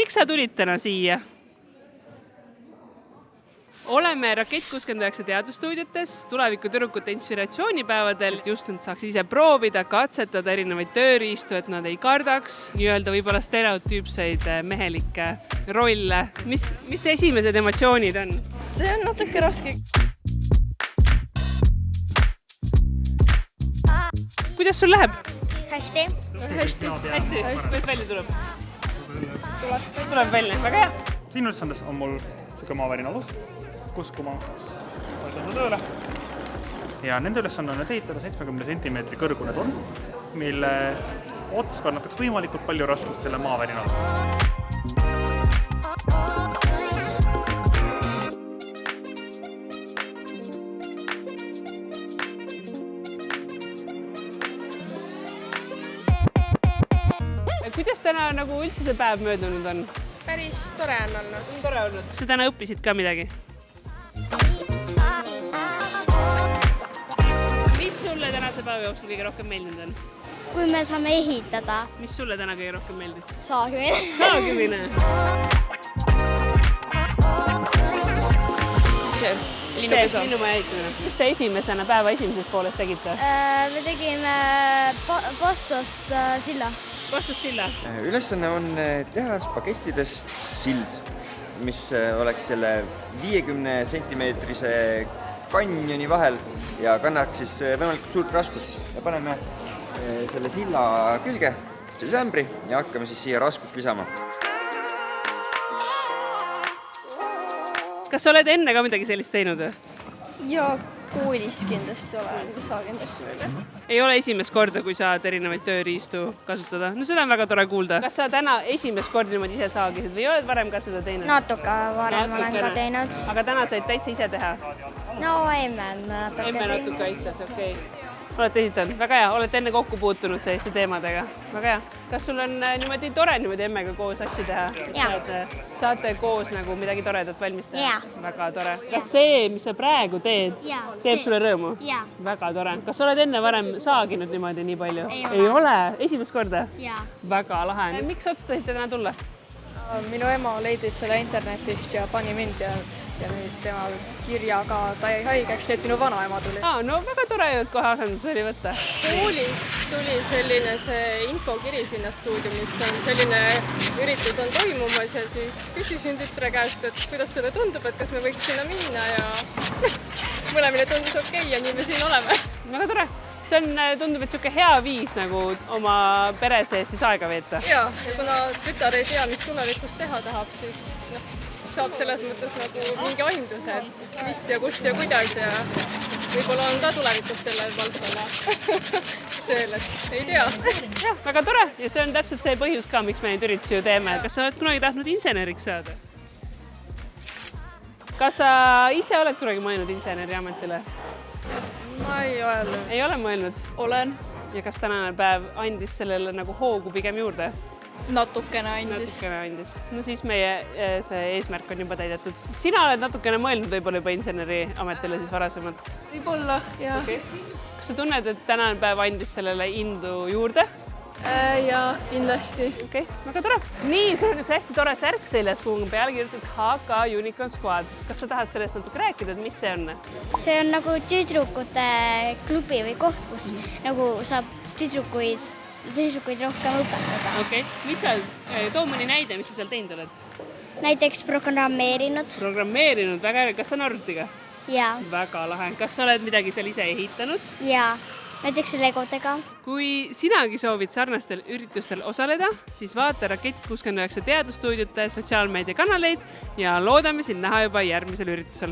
Miks sa tulid täna siia? Oleme Rakett 69 teadusstuudiotes tulevikutüdrukute inspiratsioonipäevadel, et just nad saaks ise proovida, katsetada erinevaid tööriistu, et nad ei kardaks nii-öelda võib-olla stereotüüpseid mehelikke rolle. Mis esimesed emotsioonid on? See on natuke raske. Kuidas sul läheb? Hästi. Hästi. Kuidas välja tuleb? Tuleb välja. Väga hea. Siin ülesandes on mul siuke maavärin alus, kus kui ma võtan seda tööle. Ja nende ülesanne on ehitada 70 cm kõrgune torn, mille ots kannataks võimalikult palju raskust selle maavärin alus. Kuidas täna nagu üldse see päev möödunud on? Päris tore on olnud. Tore olnud. Kas sa täna õppisid ka midagi? Mis sulle tänase päeva jooksul kõige rohkem meeldinud on? Kui me saame ehitada. Mis sulle täna kõige rohkem meeldis? Saagimine. Saagimine. See linnumaja ehitamine. Mis te esimesena päeva esimeses pooles tegite? Me tegime Pastost silla. Vastas silla. Ülesanne on teha spagettidest sild, mis oleks selle 50 cm kanjoni vahel ja kannaks siis võimalikult suurt raskust. Ja paneme selle silla külge, selle ämbri ja hakkame siis siia raskust lisama. Kas sa oled enne ka midagi sellist teinud? Ja koolis kindlasti olen saaginud asju veel. Ei ole esimest korda, kui saad erinevaid tööriistu kasutada. No seda on väga tore kuulda. Kas sa täna esimest korda niimoodi ise saagisid või oled varem ka seda teinud? Natuke varem olen ka teinud. Aga täna said täitsa ise teha? No emme natuke aitsas, okei. Olete esitanud? Väga hea. Olete enne kokku puutunud selliste teemadega? Väga hea. Kas sul on niimoodi tore niimoodi emmega koos asju teha? Jaa. Saate koos nagu midagi toredat valmis teha? Jaa. Väga tore. Kas see, mis sa praegu teed, teeb sulle rõõmu? Jaa. Väga tore. Kas sa oled enne varem saaginud niimoodi nii palju? Ei ole. Esimest korda? Jaa. Väga lahe. Miks otsustasite täna tulla? Minu ema leidis selle internetist ja pani mind ja nüüd tema kirjaga ta jäi haigeks, et minu vanaema tuli. No väga tore, et kohe asendus oli võtta. Koolis tuli selline see infokiri sinna stuudiumis, on selline üritus on toimumas ja siis küsisin tütre käest, et kuidas sulle tundub, et kas me võiks sinna minna ja mõlemile tundus okei ja nii me siin oleme. Väga tore. See tundub, et siuke hea viis nagu oma pere sees siis aega veeta. Ja kuna tütar ei tea, mis tulevikus teha tahab, siis saab selles mõttes nagu mingi aimduse, et mis ja kus ja kuidas ja võib-olla on ka tulevikus sellel valdkonna tööl, et ei tea. Jah, väga tore ja see on täpselt see põhjus ka, miks me neid üritusi ju teeme. Kas sa oled kunagi tahtnud inseneriks saada? Kas sa ise oled kunagi mõelnud inseneriametile? Ma ei ole. Ei ole mõelnud? Olen. Ja kas tänane päev andis sellele nagu hoogu pigem juurde? Natukene andis. No siis meie see eesmärk on juba täidetud. Sina oled natukene mõelnud võib-olla juba inseneriametile siis varasemalt? Võib-olla, jah. Okay. Kas sa tunned, et tänane päev andis sellele indu juurde? Jaa, kindlasti. Okei, väga tore. Nii, sul on üks hästi tore särk seljas, kuhu on peale kirjutatud HK Unicorn Squad. Kas sa tahad sellest natuke rääkida, et mis see on? See on nagu tüdrukute klubi või koht, kus nagu saab tüdrukuid rohkem õpetada. Okei, mis sa, too mõni näide, mis sa seal teinud oled? Näiteks programmeerinud. Programmeerinud, väga hea. Kas sa on arvutiga? Jaa. Väga lahe. Kas sa oled midagi seal ise ehitanud? Jaa. Näiteks Legodega. Kui sinagi soovid sarnastel üritustel osaleda, siis vaata Rakett 69 teadusstuudiote sotsiaalmeediakanaleid ja loodame sind näha juba järgmisel üritusel.